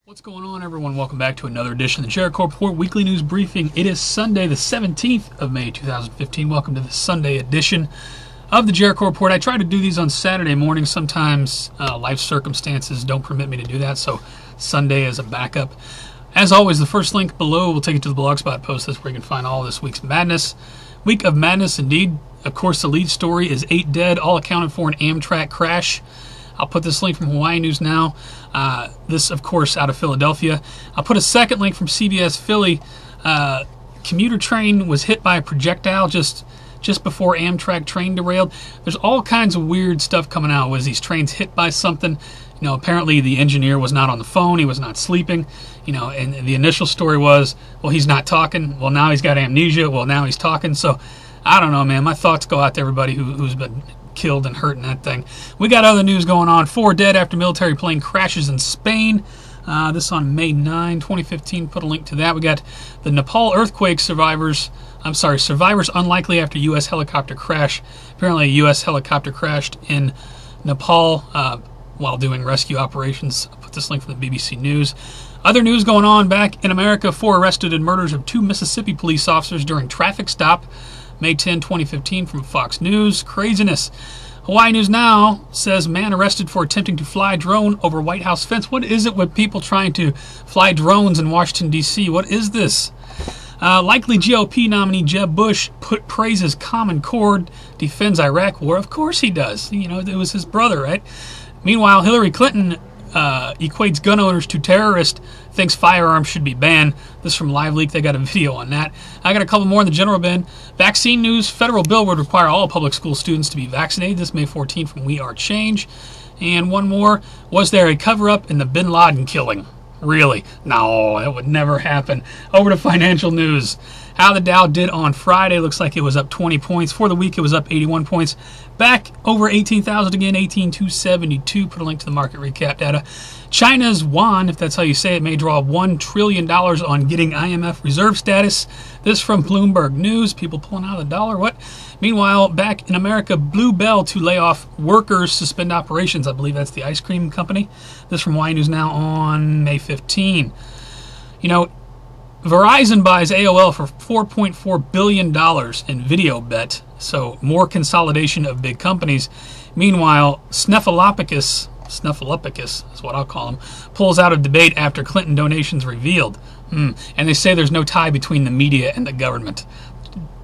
What's going on, everyone? Welcome back to another edition of the Jericho Report Weekly News Briefing. It is Sunday, the 17th of May, 2015. Welcome to the Sunday edition of the Jericho Report. I try to do these on Saturday mornings. Sometimes life circumstances don't permit me to do that, so Sunday is a backup. As always, the first link below will take you to the Blogspot post. That's where you can find all this week's madness. Week of madness, indeed. Of course, the lead story is 8 dead, all accounted for in Amtrak crash. I'll put this link from Hawaii News Now. This, of course, out of Philadelphia. I'll put a second link from CBS Philly. Commuter train was hit by a projectile just before Amtrak train derailed. There's all kinds of weird stuff coming out. Was these trains hit by something? You know, apparently the engineer was not on the phone. He was not sleeping. You know, and the initial story was, well, he's not talking. Well, now he's got amnesia. Well, now he's talking. So, I don't know, man. My thoughts go out to everybody who's been killed and hurt in that thing. We got other news going on. 4 dead after military plane crashes in Spain. This on May 9, 2015. Put a link to that. We got the Nepal earthquake survivors unlikely after U.S. helicopter crash. Apparently a U.S. helicopter crashed in Nepal while doing rescue operations. I'll put this link from the BBC News. Other news going on back in America. 4 arrested in murders of 2 Mississippi police officers during traffic stop. May 10, 2015 from Fox News. Craziness. Hawaii News Now says man arrested for attempting to fly drone over White House fence. What is it with people trying to fly drones in Washington, D.C.? What is this? Likely GOP nominee Jeb Bush praises Common Core, defends Iraq war. Of course he does. You know, it was his brother, right? Meanwhile, Hillary Clinton equates gun owners to terrorists, thinks firearms should be banned. This from LiveLeak. They got a video on that. I got a couple more in the general bin. Vaccine news. Federal bill would require all public school students to be vaccinated. This May 14 from We Are Change. And one more. Was there a cover-up in the Bin Laden killing? Really? No, that would never happen. Over to financial news. How the Dow did on Friday. Looks like it was up 20 points. For the week, it was up 81 points. Back over 18,000 again, 18,272. Put a link to the market recap data. China's yuan, if that's how you say it, may draw $1 trillion on getting IMF reserve status. This from Bloomberg News. People pulling out of the dollar. What? Meanwhile, back in America, Blue Bell to lay off workers, suspend operations. I believe that's the ice cream company. This from Hawaii News Now on May 15. You know, Verizon buys AOL for $4.4 billion in video bet, so more consolidation of big companies. Meanwhile, Snuffleupagus is what I'll call him, pulls out of debate after Clinton donations revealed. And they say there's no tie between the media and the government.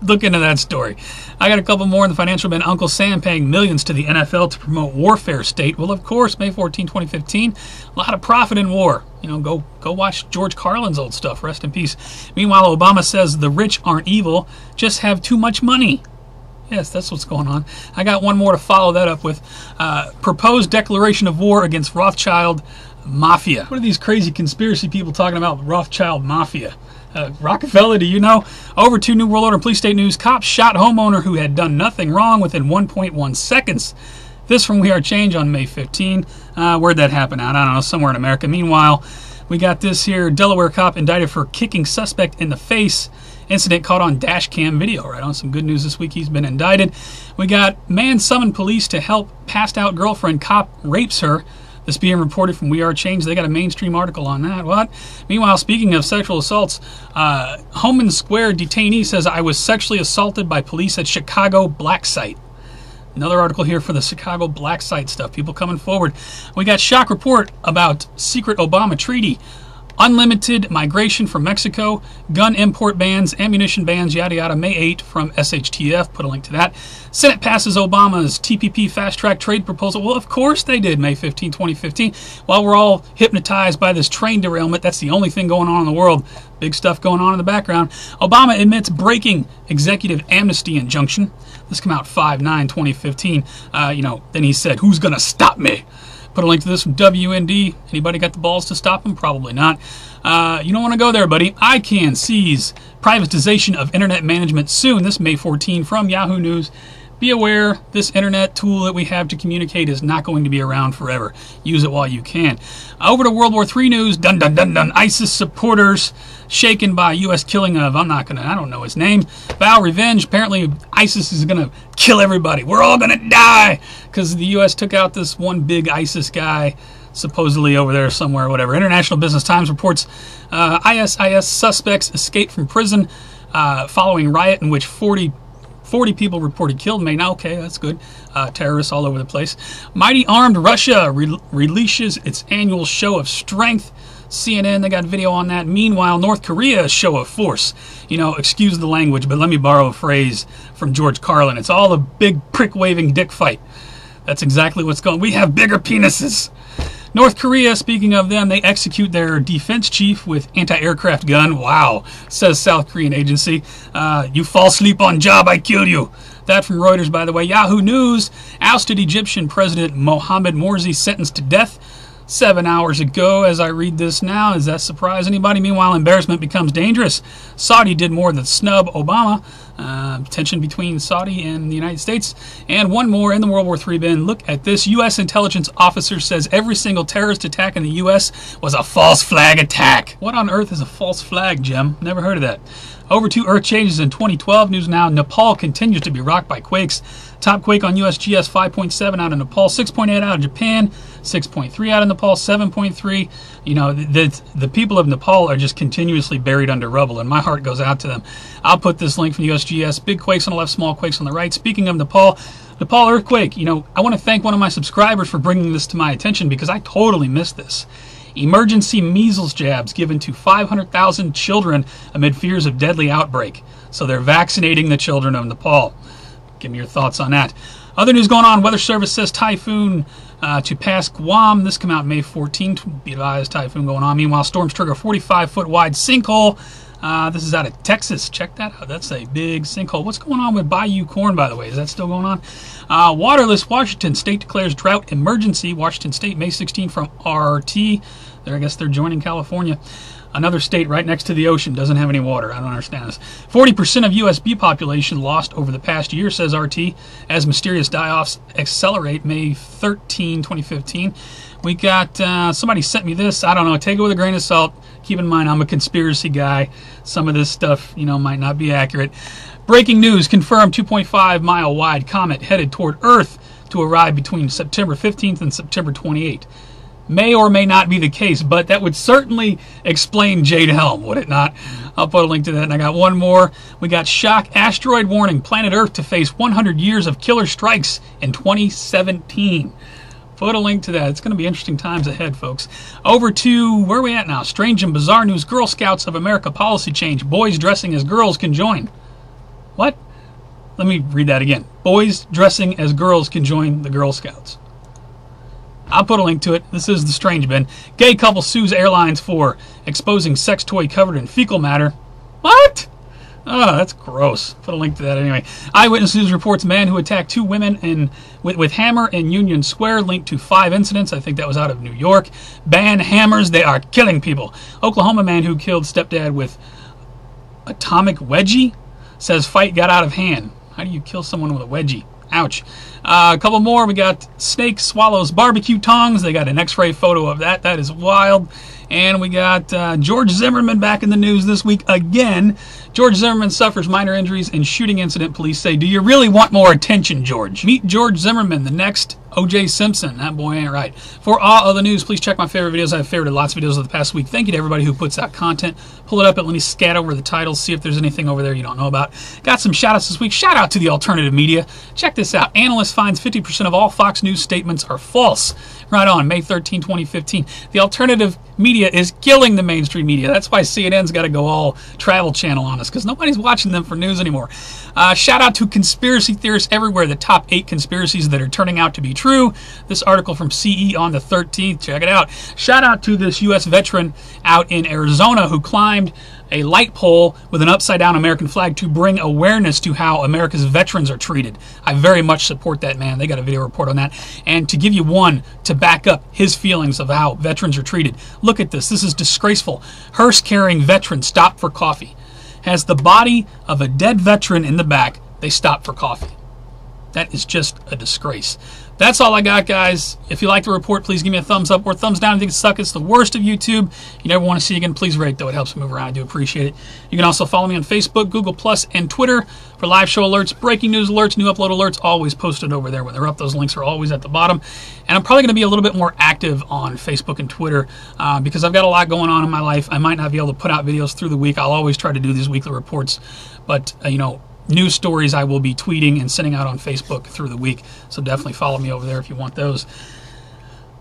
Look into that story. I got a couple more in the financial bin. Uncle Sam paying millions to the NFL to promote warfare state. Well, of course, May 14, 2015. A lot of profit in war. You know, go watch George Carlin's old stuff. Rest in peace. Meanwhile, Obama says the rich aren't evil, just have too much money. Yes, that's what's going on. I got one more to follow that up with. Proposed declaration of war against Rothschild Mafia. What are these crazy conspiracy people talking about Rothschild Mafia? Rockefeller, do you know? Over to New World Order Police State News. Cops shot homeowner who had done nothing wrong within 1.1 seconds. This from We Are Change on May 15. Where'd that happen at? I don't know, somewhere in America. Meanwhile, we got this here. Delaware cop indicted for kicking suspect in the face. Incident caught on dash cam video. Right on, some good news this week. He's been indicted. We got man summoned police to help passed out girlfriend. Cop rapes her. This being reported from We Are Change. They got a mainstream article on that. What? Meanwhile, speaking of sexual assaults, Homan Square detainee says, I was sexually assaulted by police at Chicago black site. Another article here for the Chicago black site stuff. People coming forward. We got shock report about secret Obama treaty. Unlimited migration from Mexico, gun import bans, ammunition bans, yada yada, May 8 from SHTF. Put a link to that. Senate passes Obama's TPP fast-track trade proposal. Well, of course they did, May 15, 2015. While we're all hypnotized by this train derailment, that's the only thing going on in the world. Big stuff going on in the background. Obama admits breaking executive amnesty injunction. This came out 5/9/2015. Then he said, who's going to stop me? Put a link to this from WND. Anybody got the balls to stop him? Probably not. You don't want to go there, buddy. ICANN sees privatization of internet management soon. This May 14 from Yahoo News. Be aware, this internet tool that we have to communicate is not going to be around forever. Use it while you can. Over to World War III news. Dun dun dun dun. ISIS supporters shaken by U.S. killing of, I don't know his name, vow revenge. Apparently ISIS is going to kill everybody. We're all going to die because the U.S. took out this one big ISIS guy. supposedly over there somewhere, whatever. International Business Times reports ISIS suspects escaped from prison following riot in which 40 people reported killed. Now, okay, that's good. Terrorists all over the place. Mighty armed Russia releases its annual show of strength. CNN, they got video on that. Meanwhile, North Korea's show of force. You know, excuse the language, but let me borrow a phrase from George Carlin. It's all a big prick-waving dick fight. That's exactly what's going on. We have bigger penises. North Korea, speaking of them, they execute their defense chief with anti-aircraft gun. Wow, says South Korean agency. You fall asleep on job, I kill you. That from Reuters, by the way. Yahoo News, ousted Egyptian President Mohamed Morsi sentenced to death 7 hours ago. As I read this now, does that surprise anybody? Meanwhile, embarrassment becomes dangerous. Saudi did more than snub Obama. Tension between Saudi and the United States. And one more in the World War III bin. Look at this. U.S. intelligence officer says every single terrorist attack in the U.S. was a false flag attack. What on earth is a false flag, Jim? Never heard of that. Over 2 earth changes in 2012. News now. Nepal continues to be rocked by quakes. Top quake on USGS 5.7 out of Nepal, 6.8 out of Japan, 6.3 out of Nepal, 7.3. You know, the people of Nepal are just continuously buried under rubble, and my heart goes out to them. I'll put this link from USGS. Big quakes on the left, small quakes on the right. Speaking of Nepal earthquake, you know, I want to thank one of my subscribers for bringing this to my attention because I totally missed this. Emergency measles jabs given to 500,000 children amid fears of deadly outbreak. So they're vaccinating the children of Nepal. Give me your thoughts on that. Other news going on. Weather Service says typhoon to pass Guam. This come out May 14th. Be advised, typhoon going on. Meanwhile, storms trigger a 45-foot wide sinkhole. This is out of Texas. Check that out. That's a big sinkhole. What's going on with Bayou Corn, by the way? Is that still going on? Waterless Washington State declares drought emergency. Washington State, May 16th from RT. I guess they're joining California. Another state right next to the ocean doesn't have any water. I don't understand this. 40% of U.S. bee population lost over the past year, says RT, as mysterious die-offs accelerate. May 13, 2015. We got, somebody sent me this. I don't know. Take it with a grain of salt. Keep in mind, I'm a conspiracy guy. Some of this stuff, you know, might not be accurate. Breaking news, confirmed 2.5-mile wide comet headed toward Earth to arrive between September 15th and September 28th. May or may not be the case, but that would certainly explain Jade Helm, would it not? I'll put a link to that. And I got one more. We got shock asteroid warning. Planet Earth to face 100 years of killer strikes in 2017. Put a link to that. It's going to be interesting times ahead, folks. Over to, where are we at now? Strange and bizarre news. Girl Scouts of America policy change. Boys dressing as girls can join. What? Let me read that again. Boys dressing as girls can join the Girl Scouts. I'll put a link to it. This is the Strange Bin. Gay couple sues airlines for exposing sex toy covered in fecal matter. What? Oh, that's gross. Put a link to that anyway. Eyewitness News reports man who attacked 2 women with hammer in Union Square linked to 5 incidents. I think that was out of New York. Ban hammers. They are killing people. Oklahoma man who killed stepdad with atomic wedgie says fight got out of hand. How do you kill someone with a wedgie? Ouch. A couple more. We got snake swallows barbecue tongs. They got an x-ray photo of that. That is wild. And we got George Zimmerman back in the news this week again. George Zimmerman suffers minor injuries in shooting incident. Police say, do you really want more attention, George? Meet George Zimmerman, the next O.J. Simpson. That boy ain't right. For all other news, please check my favorite videos. I've favorited lots of videos over the past week. Thank you to everybody who puts out content. Pull it up and let me scat over the titles, see if there's anything over there you don't know about. Got some shout-outs this week. Shout out to the alternative media. Check this out. Analyst finds 50% of all Fox News statements are false. Right on, May 13, 2015. The alternative media is killing the mainstream media. That's why CNN's got to go all Travel Channel on us, because nobody's watching them for news anymore. Shout out to conspiracy theorists everywhere. The top 8 conspiracies that are turning out to be true. This article from CE on the 13th. Check it out. Shout out to this U.S. veteran out in Arizona who climbed a light pole with an upside-down American flag to bring awareness to how America's veterans are treated. I very much support that man. They got a video report on that. And to give you one to back up his feelings of how veterans are treated, look at this. This is disgraceful. Hearse-carrying veteran stopped for coffee. Has the body of a dead veteran in the back. They stopped for coffee. That is just a disgrace. That's all I got, guys. If you like the report, please give me a thumbs up or thumbs down if you think it sucks. It's the worst of YouTube. You never want to see again. Please rate, though. It helps me move around. I do appreciate it. You can also follow me on Facebook, Google+, and Twitter for live show alerts, breaking news alerts, new upload alerts, always posted over there. When they're up, those links are always at the bottom. And I'm probably going to be a little bit more active on Facebook and Twitter because I've got a lot going on in my life. I might not be able to put out videos through the week. I'll always try to do these weekly reports. But, news stories I will be tweeting and sending out on Facebook through the week. So definitely follow me over there if you want those.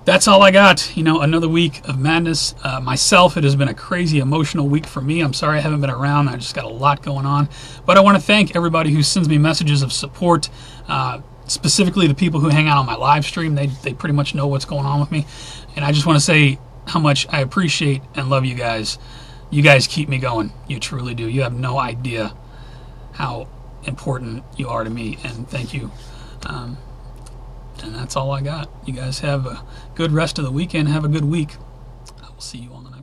That's all I got. Another week of madness. Myself, it has been a crazy emotional week for me. I'm sorry I haven't been around. I just got a lot going on. But I want to thank everybody who sends me messages of support, specifically the people who hang out on my live stream. They pretty much know what's going on with me. And I just want to say how much I appreciate and love you guys. You guys keep me going. You truly do. You have no idea how important you are to me, and thank you. And that's all I got. You guys have a good rest of the weekend. Have a good week. I will see you on the next